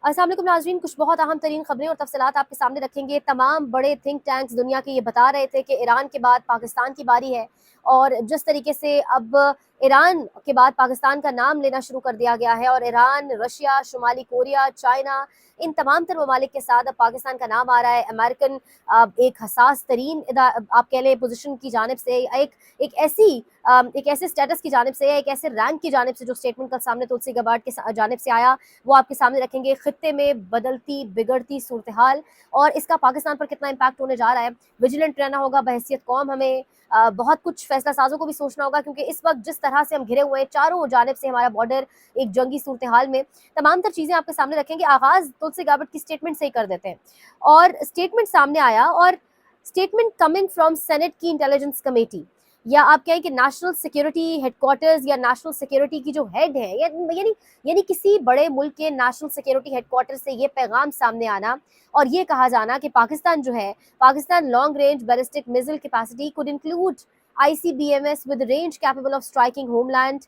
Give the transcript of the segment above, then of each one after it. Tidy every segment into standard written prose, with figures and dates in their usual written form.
अस्सलाम वालेकुम नाज़रीन, कुछ बहुत अहम तरीन खबरें और तफसीलात आपके सामने रखेंगे। तमाम बड़े थिंक टैंक्स दुनिया के ये बता रहे थे कि ईरान के बाद पाकिस्तान की बारी है और जिस तरीके से अब ईरान के बाद पाकिस्तान का नाम लेना शुरू कर दिया गया है और ईरान, रशिया, शुमाली कोरिया, चाइना, इन तमाम तर ममालिक के साथ अब पाकिस्तान का नाम आ रहा है। अमेरिकन एक हसास तरीन आप कह लें पोजिशन की जानब से एक ऐसी एक ऐसे स्टेटस की जानब से, एक ऐसे रैंक की जानब से जो स्टेटमेंट कल सामने तुलसी गबार्ड के जानब से आया, वो आपके सामने रखेंगे। खित्ते में बदलती बिगड़ती सूरत हाल और इसका पाकिस्तान पर कितना इम्पैक्ट होने जा रहा है। विजिलेंट रहना होगा बहैसियत कौम, हमें बहुत कुछ फैसला साजों को भी सोचना होगा, क्योंकि इस वक्त जिस तरह से हम घिरे हुए हैं चारों जानब से, हमारा बॉर्डर एक जंगी सूरत हाल में, तमाम तर चीज़ें आपके सामने रखेंगे। आगाज़ तुलसी गबार्ड की स्टेटमेंट से ही कर देते हैं और स्टेटमेंट सामने आया और स्टेटमेंट कमिंग फ्रॉम सेनेट की इंटेलिजेंस कमेटी, या आप कहें कि नेशनल सिक्योरिटी हेडक्वार्टर्स या नेशनल सिक्योरिटी की जो हेड है, यानी यानी किसी बड़े मुल्क के नेशनल सिक्योरिटी हेडक्वार्टर से ये पैगाम सामने आना और ये कहा जाना कि पाकिस्तान जो है, Pakistan long range ballistic missile capacity could include ICBMs with range capable of striking homeland.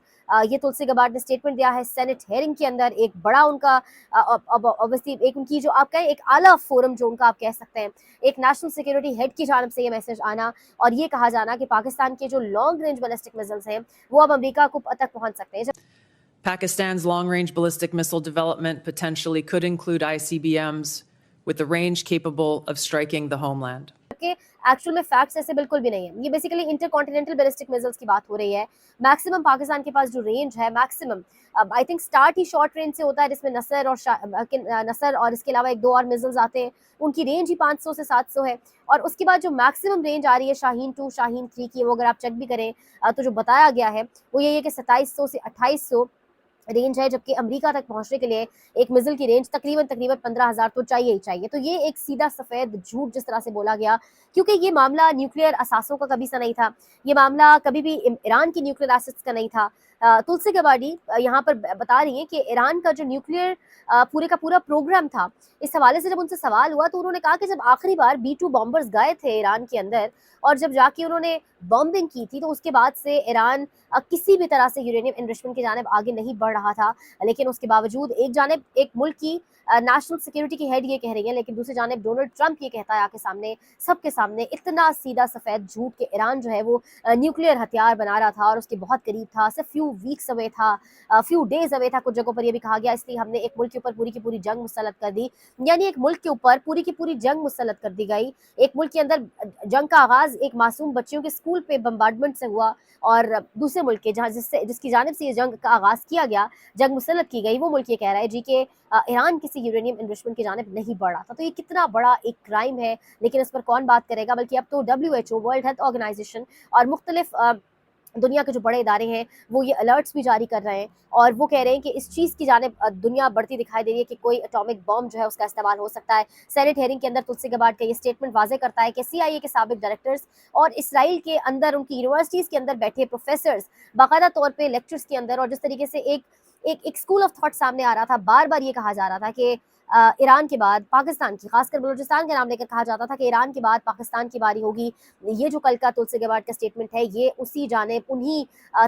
ये तुलसी गबार्ड ने स्टेटमेंट दिया है सेनेट हेयरिंग के अंदर। एक बड़ा उनका ऑब्वियसली एक उनकी जो आप कहें एक आला फोरम जो उनका आप कह सकते हैं, एक नेशनल सिक्योरिटी हेड की जानब से ये मैसेज आना और ये कहा जाना कि पाकिस्तान के जो लॉन्ग रेंज बैलिस्टिक मिसाइल्स हैं वो अब अमेरिका को तक पहुंच सकते हैं। Pakistan's long-range ballistic missile development potentially could include ICBMs with a range capable of striking the homeland. के एक्चुअल में फैक्ट्स ऐसे बिल्कुल भी नहीं है। ये बेसिकली इंटरकॉन्टिनेंटल बैलिस्टिक मिसाइल्स की बात हो रही है। मैक्सिमम पाकिस्तान के पास जो रेंज है, maximum I think start he short range से होता है, जिसमें नसर और इसके अलावा एक दो और मिसाइल्स आते हैं, उनकी रेंज ही 500 से 700 है। और उसके बाद जो मैक्सिमम रेंज आ रही है शाहीन 2, शाहीन 3 की, वो अगर आप चेक भी करें तो जो बताया गया है वो यही है कि 2700 से 2800 रेंज है, जबकि अमेरिका तक पहुंचने के लिए एक मिसाइल की रेंज तकरीबन 15,000 तो चाहिए ही चाहिए। तो ये एक सीधा सफ़ेद झूठ जिस तरह से बोला गया, क्योंकि ये मामला न्यूक्लियर असासों का कभी सा नहीं था, ये मामला कभी भी ईरान की न्यूक्लियर एसेट्स का नहीं था। तुलसी गबार्डी यहाँ पर बता रही हैं कि ईरान का जो न्यूक्लियर पूरे का पूरा प्रोग्राम था, इस हवाले से जब उनसे सवाल हुआ तो उन्होंने कहा कि जब आखिरी बार B2 बॉम्बर्स गए थे ईरान के अंदर और जब जाके उन्होंने बॉम्बिंग की थी, तो उसके बाद से ईरान किसी भी तरह से यूरेनियम एनरिचमेंट की जानिब आगे नहीं बढ़ रहा था। लेकिन उसके बावजूद एक जानिब एक मुल्क की नेशनल सिक्योरिटी की हेड ये कह रही है, लेकिन दूसरी जानिब डोनाल्ड ट्रंप ये कहता है आके सामने, सबके सामने, इतना सीधा सफ़ेद झूठ कि ईरान जो है वो न्यूक्लियर हथियार बना रहा था और उसके बहुत करीब था, सिर्फ फ्यू वीक्स अवे था, फ्यू डेज अवे था। कुछ जगहों पर यह भी कहा गया इसलिए हमने एक मुल्क के ऊपर पूरी की पूरी जंग मुसल्लत कर दी, यानी एक मुल्क के ऊपर पूरी की पूरी जंग मुसल्लत कर दी गई। एक मुल्क के अंदर जंग का आगाज़ एक मासूम बच्चियों के स्कूल पे बम्बार्डमेंट से हुआ और दूसरे मुल्क के जहाँ जिसकी जानिब से ये जंग का आगाज़ किया गया, जंग मुसल्लत की गई, वो मुल्क ये कह रहा है जी कि ईरान किसी यूरेनियम एनरिचमेंट की जानिब नहीं बढ़ रहा था। तो ये कितना बड़ा एक क्राइम है, लेकिन इस पर कौन बात करेगा, बल्कि अब तो WHO, वर्ल्ड हेल्थ ऑर्गेनाइजेशन और मुख्तलिफ दुनिया के जो बड़े इदारे हैं वो ये अलर्ट्स भी जारी कर रहे हैं और वो कह रहे हैं कि इस चीज़ की जानिब दुनिया बढ़ती दिखाई दे रही है कि कोई एटॉमिक बॉम्ब जो है उसका इस्तेमाल हो सकता है। सेनेट हेयरिंग के अंदर तुलसी गबार्ड का ये स्टेटमेंट वाज़ेह करता है कि CIA के साबिक डायरेक्टर्स और इसराइल के अंदर उनकी यूनिवर्सिटीज़ के अंदर बैठे प्रोफेसर्स बाकायदा तौर पर लेक्चर्स के अंदर, और जिस तरीके से एक स्कूल ऑफ थॉट सामने आ रहा था, बार बार ये कहा जा रहा था कि ईरान के बाद पाकिस्तान की, खासकर बलूचिस्तान का नाम लेकर कहा जाता था कि ईरान के बाद पाकिस्तान की बारी होगी। ये जो कल का तुलसी गबार्ड का स्टेटमेंट है ये उसी जानिब, उन्हीं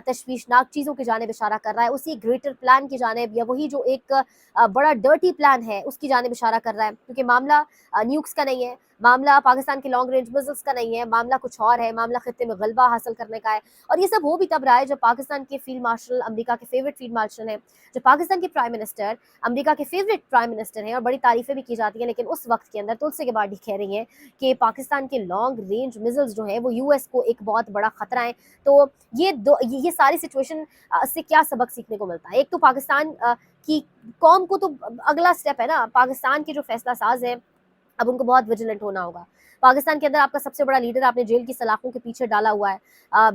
तशवीशनाक चीज़ों की जानिब इशारा कर रहा है, उसी ग्रेटर प्लान की जानिब, या वही जो एक बड़ा डर्टी प्लान है उसकी जानिब इशारा कर रहा है। क्योंकि मामला न्यूक्स का नहीं है, मामला पाकिस्तान के लॉन्ग रेंज मिसाइल्स का नहीं है, मामला कुछ और है, मामला खित्ते में गलबा हासिल करने का है। और ये सब हो भी तब रहा है जब पाकिस्तान के फील्ड मार्शल, अमेरिका के फेवरेट फील्ड मार्शल हैं, जो पाकिस्तान के प्राइम मिनिस्टर, अमेरिका के फेवरेट प्राइम मिनिस्टर हैं और बड़ी तारीफें भी की जाती हैं, लेकिन उस वक्त के अंदर तुलसी गबार्डी कह रही हैं कि पाकिस्तान के लॉन्ग रेंज मिसाइल्स जो हैं वो US को एक बहुत बड़ा खतरा है। तो ये सारी सिचुएशन से क्या सबक सीखने को मिलता है? एक तो पाकिस्तान की कौम को तो अगला स्टेप है ना, पाकिस्तान के जो फैसला साज हैं अब उनको बहुत विजिलेंट होना होगा। पाकिस्तान के अंदर आपका सबसे बड़ा लीडर आपने जेल की सलाखों के पीछे डाला हुआ है।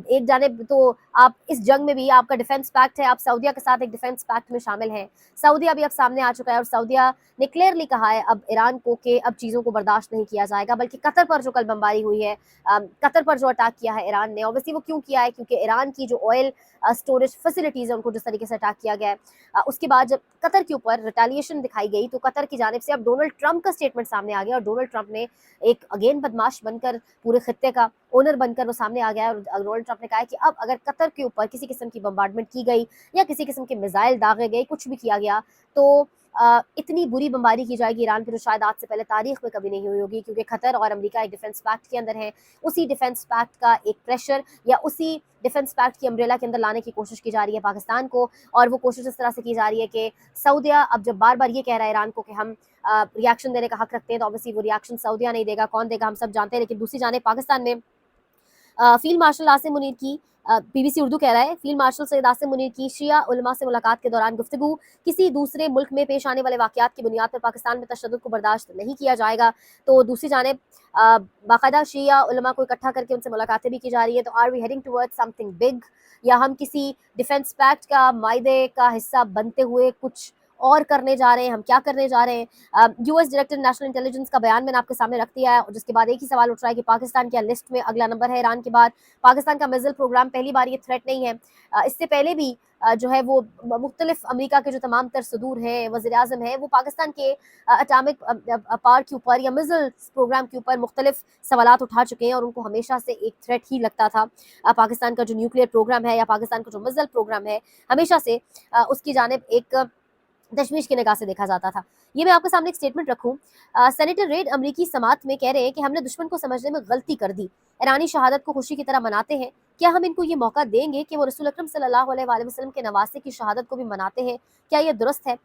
एक जानिब तो आप इस जंग में भी, आपका डिफेंस पैक्ट है, आप सऊदिया के साथ एक डिफेंस पैक्ट में शामिल हैं। सऊदिया भी अब सामने आ चुका है और सऊदिया ने क्लियरली कहा है अब ईरान को कि अब चीज़ों को बर्दाश्त नहीं किया जाएगा। बल्कि कतर पर जो कल बमबारी हुई है, कतर पर जो अटैक किया है ईरान ने, ऑब्वियसली वो क्यों किया है, क्योंकि ईरान की जो ऑयल स्टोरेज फैसिलिटीज़ है उनको जिस तरीके से अटैक किया गया है, उसके बाद जब कतर के ऊपर रिटेलिएशन दिखाई गई तो कतर की जानिब से अब डोनाल्ड ट्रंप का स्टेटमेंट सामने आ गया और डोनाल्ड ट्रंप ने एक अगेन बदमाश बनकर, पूरे खित्ते का ओनर बनकर वो सामने आ गया और डोनाल्ड ट्रंप ने कहा है कि अब अगर कतर के ऊपर किसी किस्म की बम्बार्डमेंट की गई या किसी किस्म के मिसाइल दागे गए, कुछ भी किया गया, तो इतनी बुरी बमबारी की जाएगी ईरान पे तो शायद आज से पहले तारीख में कभी नहीं हुई होगी, क्योंकि कतर और अमेरिका एक डिफेंस पैक्ट के अंदर है। उसी डिफेंस पैक्ट का एक प्रेशर या उसी डिफेंस पैक्ट की अम्ब्रेला के अंदर लाने की कोशिश की जा रही है पाकिस्तान को, और वो कोशिश इस तरह से की जा रही है कि सऊदिया अब जब बार बार ये कह रहा है ईरान को कि हम रिएक्शन देने का हक रखते हैं, तो ऑब्वियसली वो रिएक्शन सऊदिया नहीं देगा, कौन देगा हम सब जानते हैं। लेकिन दूसरी जाने पाकिस्तान में फील्ड मार्शल आसिम मुनीर की बीबीसी उर्दू कह रहा है, फील्ड मार्शल सैयद आसिम मुनीर की शिया उलमा से मुलाकात के दौरान गुफ्तगू, किसी दूसरे मुल्क में पेश आने वाले वाकयात की बुनियाद पर पाकिस्तान में तशद्दुद को बर्दाश्त नहीं किया जाएगा। तो दूसरी जानिब बाकायदा शिया उलमा को इकट्ठा करके उनसे मुलाकातें भी की जा रही है। तो are we heading towards something big, या हम किसी डिफेंस पैक्ट का मायदे का हिस्सा बनते हुए कुछ और करने जा रहे हैं? हम क्या करने जा रहे हैं? यूएस डायरेक्टर नेशनल इंटेलिजेंस का बयान मैंने आपके सामने रख दिया है, और जिसके बाद एक ही सवाल उठ रहा है कि पाकिस्तान क्या लिस्ट में अगला नंबर है ईरान के बाद? पाकिस्तान का मिसाइल प्रोग्राम पहली बार ये थ्रेट नहीं है। इससे पहले भी जो है वो मुख्तलिफ अमेरिका के जो तमाम तर सदूर हैं, वज़ीर आज़म है, वो पाकिस्तान के अटामिक पावर के ऊपर या मिसाइल प्रोग्राम के ऊपर मुख्तलिफ सवालात उठा चुके हैं, और उनको हमेशा से एक थ्रेट ही लगता था। पाकिस्तान का जो न्यूक्लियर प्रोग्राम है या पाकिस्तान का जो मिसाइल प्रोग्राम है, हमेशा से उसकी जानिब एक तशवीश की निगाह से देखा जाता था। ये मैं आपके सामने एक स्टेटमेंट रखूं। सेनेटर रेड अमरीकी समात में कह रहे हैं कि हमने दुश्मन को समझने में गलती कर दी, ईरानी शहादत को खुशी की तरह मनाते हैं, क्या हम इनको ये मौका देंगे कि वो रसूल अकरम सल्लल्लाहु अलैहि वसल्लम के नवासे की शहादत को भी मनाते हैं? क्या ये दुरुस्त है?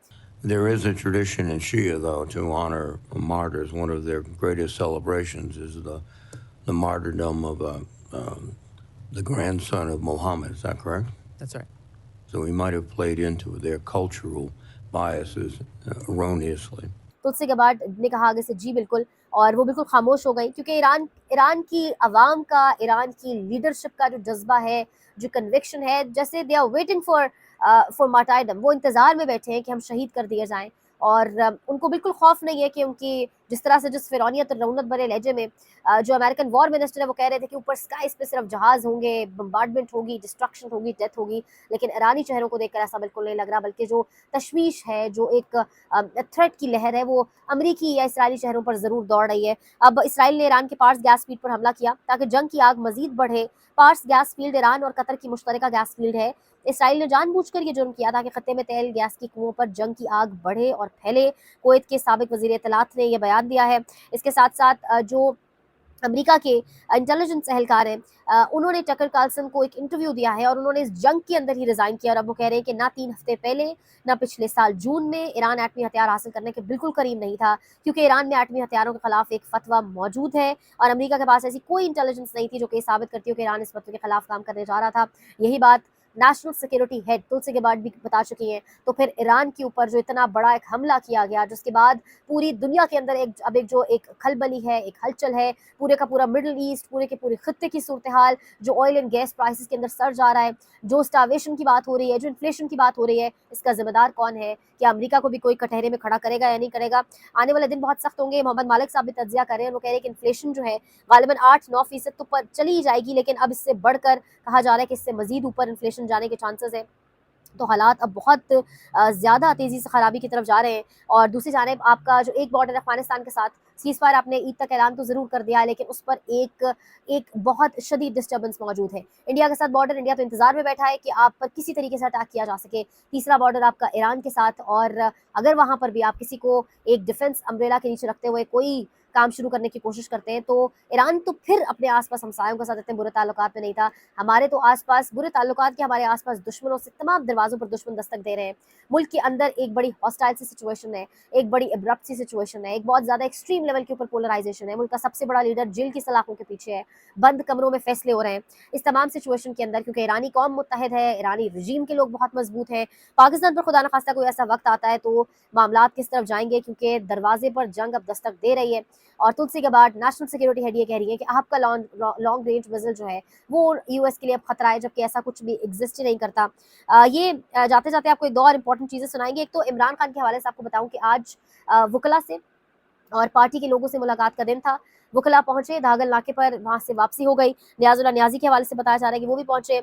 There is a tradition in Shia, though, to honor martyrs. One of their greatest celebrations is the martyrdom of the grandson of Muhammad. Is that correct? That's right. So we might have played into their cultural biases erroneously. Tulsi Gabbard ने कहा आगे से जी बिल्कुल, और वो बिल्कुल खामोश हो गई, क्योंकि ईरान की अवाम का, ईरान की लीडरशिप का जो जज्बा है, जो कन्विक्शन है, जैसे दे आर वेटिंग फॉर मार्टायरडम, वो इंतजार में बैठे हैं कि हम शहीद कर दिए जाएं। और उनको बिल्कुल खौफ नहीं है कि उनकी जिस तरह से जिस फिरौनियत और रौनक भरे लहजे में जो अमेरिकन वॉर मिनिस्टर है वो कह रहे थे कि ऊपर स्काइस पे सिर्फ जहाज होंगे, बम्बार्डमेंट होगी, डिस्ट्रक्शन होगी, डेथ होगी, लेकिन ईरानी चेहरों को देखकर ऐसा बिल्कुल नहीं लग रहा, बल्कि जो तशवीश है, जो एक थ्रेट की लहर है, वो अमरीकी या इसराइली चेहरों पर ज़रूर दौड़ रही है। अब इसराइल ने ईरान के पार्स गैस फील्ड पर हमला किया ताकि जंग की आग मजीद बढ़े। पार्स गैस फील्ड ईरान और कतर की मुश्तरका गैस फील्ड है। इसराइल ने जानबूझकर ये जुर्म किया ताकि खत्ते में तेल गैस की कुओं पर जंग की आग बढ़े और फैले। कुवैत के साबिक वज़ीर इत्तलात ने यह बयान दिया है। इसके साथ साथ जो अमेरिका के इंटेलिजेंस एहलकार हैं, उन्होंने टकर कार्लसन को एक इंटरव्यू दिया है, और उन्होंने इस जंग के अंदर ही रिजाइन किया, और अब वो कह रहे हैं कि ना 3 हफ्ते पहले ना पिछले साल जून में ईरान एटमी हथियार हासिल करने के बिल्कुल करीब नहीं था, क्योंकि ईरान में एटमी हथियारों के खिलाफ एक फतवा मौजूद है, और अमेरिका के पास ऐसी कोई इंटेलिजेंस नहीं थी जो कि साबित करती हो कि ईरान इस फतवे के खिलाफ काम करने जा रहा था। यही बात नेशनल सिक्योरिटी हेड तुलसी गबार्ड भी बता चुकी हैं। तो फिर ईरान के ऊपर जो इतना बड़ा एक हमला किया गया, जिसके बाद पूरी दुनिया के अंदर एक खलबली है, एक हलचल है, पूरे का पूरा मिडिल ईस्ट, पूरे के पूरे खत्ते की सूरत हाल, जो ऑयल एंड गैस प्राइसेस के अंदर सर जा रहा है, जो स्टार्वेशन की बात हो रही है, जो इन्फ्लेशन की बात हो रही है, इसका जिम्मेदार कौन है? क्या अमेरिका को भी कोई कटहरे में खड़ा करेगा या नहीं करेगा? आने वाले दिन बहुत सख्त होंगे। मोहम्मद मालिक साहब भी तज्जिया कर रहे हैं, वो कह रहे हैं कि इन्फ्लेशन जो है गालिबन 8-9% तो पर चली ही जाएगी, लेकिन अब इससे बढ़कर कहा जा रहा है कि इससे मजीद ऊपर इन्फ्लेशन जाने के चांसेस है। तो हालात अब बहुत ज़्यादा तेज़ी से ख़राबी की तरफ जा रहे हैं। और दूसरी जानिब आपका जो एक बॉर्डर अफ़गानिस्तान के साथ सीज़ फायर आपने ईद तक ऐलान तो ज़रूर कर दिया है, लेकिन उस पर एक बहुत शदीद डिस्टर्बेंस मौजूद है। इंडिया के साथ बॉर्डर, इंडिया तो इंतज़ार में बैठा है कि आप पर किसी तरीके से अटैक किया जा सके। तीसरा बॉर्डर आपका ईरान के साथ, और अगर वहाँ पर भी आप किसी को एक डिफेंस अम्ब्रेला के नीचे रखते हुए कोई काम शुरू करने की कोशिश करते हैं, तो ईरान तो फिर अपने आसपास हमसायों के साथ इतने बुरे ताल्लुकात में नहीं था। हमारे तो आसपास बुरे ताल्लुकात के, हमारे आसपास दुश्मनों से तमाम दरवाज़ों पर दुश्मन दस्तक दे रहे हैं। मुल्क के अंदर एक बड़ी हॉस्टाइल सी सिचुएशन है, एक बड़ी एब्रप्ट सी सिचुएशन है, एक बहुत ज़्यादा एक्सट्रीम लेवल के ऊपर पोलराइजेशन है। मुल्क का सबसे बड़ा लीडर जेल की सलाखों के पीछे है, बंद कमरों में फैसले हो रहे हैं। इस तमाम सिचुएशन के अंदर क्योंकि ईरानी कौम मुत्तहिद है, ईरानी रजीम के लोग बहुत मजबूत हैं, पाकिस्तान पर खुदा न खास्ता कोई ऐसा वक्त आता है तो मामलात किस तरफ जाएंगे, क्योंकि दरवाजे पर जंग अब दस्तक दे रही है। और तुलसी के बाद नेशनल सिक्योरिटी हेड ये कह रही है कि आपका लॉन्ग रेंज मिसाइल जो है वो यूएस के लिए अब खतरा है, जबकि ऐसा कुछ भी एग्जिस्ट ही नहीं करता। ये जाते जाते आपको एक दो और इम्पोर्टेंट चीज़ें सुनाएंगे। एक तो इमरान खान के हवाले से आपको बताऊं कि आज वकला से और पार्टी के लोगों से मुलाकात का दिन था। वकला पहुंचे धागल नाके पर, वहां से वापसी हो गई। नियाजुल्लाह नियाजी के हवाले से बताया जा रहा है कि वो भी पहुंचे।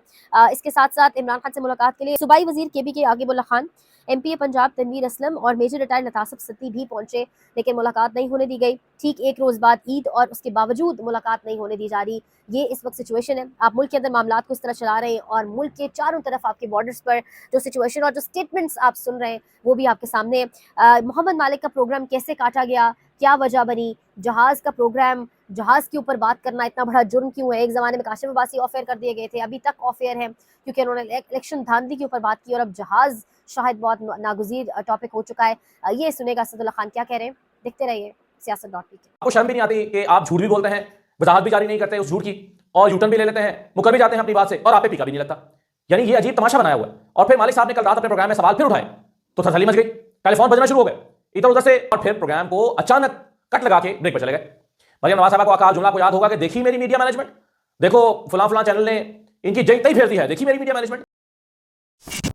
इसके साथ साथ इमरान खान से मुलाकात के लिए सूबाई वजीर केबी के आगिबुल्ला खान, एमपी पंजाब तनवीर असलम और मेजर रिटायर्ड नतासब सत्ती भी पहुंचे, लेकिन मुलाकात नहीं होने दी गई। ठीक एक रोज बाद ईद और उसके बावजूद मुलाकात नहीं होने दी जा रही। ये इस वक्त सिचुएशन है। आप मुल्क के अंदर मामलात को इस तरह चला रहे हैं और मुल्क के चारों तरफ आपके बॉर्डर्स पर जो सिचुएशन और जो स्टेटमेंट्स आप सुन रहे हैं वो भी आपके सामने है। मोहम्मद मालिक का प्रोग्राम कैसे काटा गया, क्या वजह बनी, जहाज का प्रोग्राम, जहाज के ऊपर बात करना इतना बड़ा जुर्म क्यों है। एक ज़माने में काशिफ अब्बासी ऑफ एयर कर दिए गए थे, अभी तक ऑफ एयर है क्योंकि उन्होंने इलेक्शन धांधली के ऊपर बात की और अब जहाज शायद बहुत नागुज़ीर टॉपिक हो चुका है। ये सुनेगा असदुल्ला खान क्या कह रहे हैं, देखते रहिए सियासत.pk। आपको शर्म भी नहीं आती कि आप झूठ भी बोलते हैं, वजाहत भी जारी नहीं करते उस झूठ की, और यूटर्न भी ले लेते हैं, मुकर भी जाते हैं अपनी बात से, और आप पे पीका भी नहीं लगता। यानी ये अजीब तमाशा बनाया हुआ है। और फिर मालिक साहब ने कल रात अपने प्रोग्राम में सवाल फिर उठाए तो थरथली मच गई, टेलीफोन बजना शुरू हो गए इधर उधर से, और फिर प्रोग्राम को अचानक कट लगा के ब्रेक पर चले गए। मरियम नवाज साहब को अकाल जुमला को याद होगा कि देखी मेरी मीडिया मैनेजमेंट, देखो फलां फलां चैनल ने इनकी जई तई फेर दी है, देखी मेरी मीडिया मैनेजमेंट।